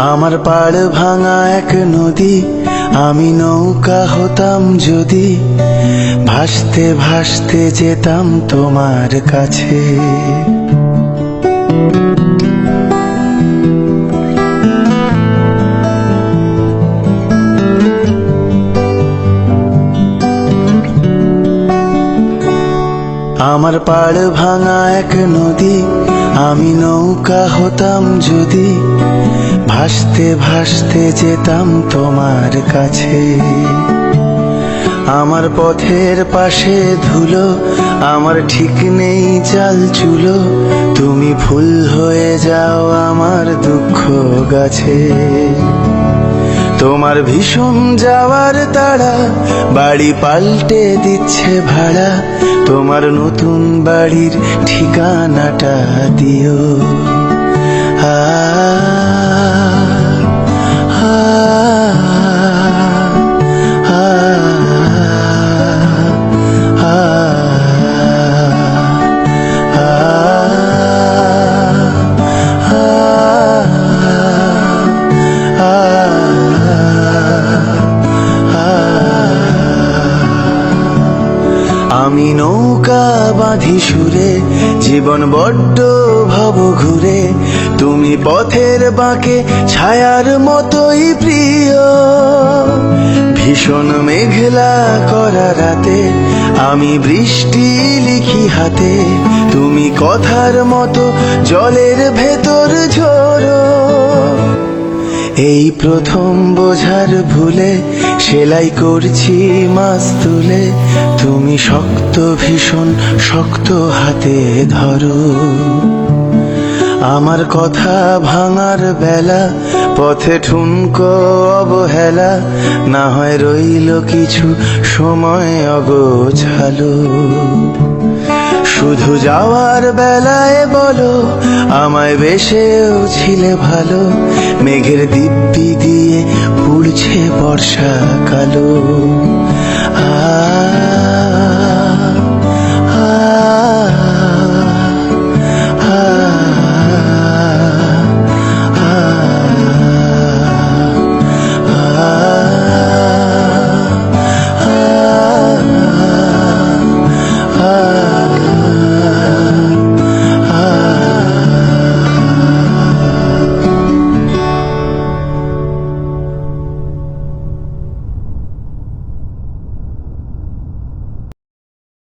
আমার পাড় ভাঙা এক নদী, আমি নৌকা হতাম যদি, ভাসতে ভাসতে যেতাম তোমার কাছে। আমার পাড় ভাঙা এক নদী, আমি নৌকা হতাম যদি, ভাসতে ভাসতে যেতাম তোমার কাছে। আমার পথের পাশে ধুলো, আমার ঠিক নেই চাল চুলো, তুমি ফুল হয়ে যাও আমার দুঃখ গাছে। তোমার ভীষণ যাওয়ার তাড়া, বাড়ি পাল্টে দিচ্ছে ভাড়া, তোমার নতুন বাড়ির ঠিকানাটা দিও। আ আ আ আমি নৌকা বাঁধি সুরে, জীবন বড্ড ভাব ঘুরে, তুমি পথের বাঁকে ছায়ার মতোই প্রিয়। ভীষণ মেঘলা করা রাতে আমি বৃষ্টি লিখি হাতে, তুমি কথার মতো জলের ভেতর ঝরো। এই প্রথম বোঝার ভুলে সেলাই করছি মাছ তুলে, তুমি শক্ত ভীষণ শক্ত হাতে ধরো। আমার কথা ভাঙার বেলা, পথে ঠুনকো অবহেলা, না হয় রইল কিছু সময় অগোছালো। শুধু যাওয়ার বেলায় বলো, আমায় বেশেও ছিলে ভালো, মেঘের দিব্যি দিয়ে পুড়ছে বর্ষা কালো।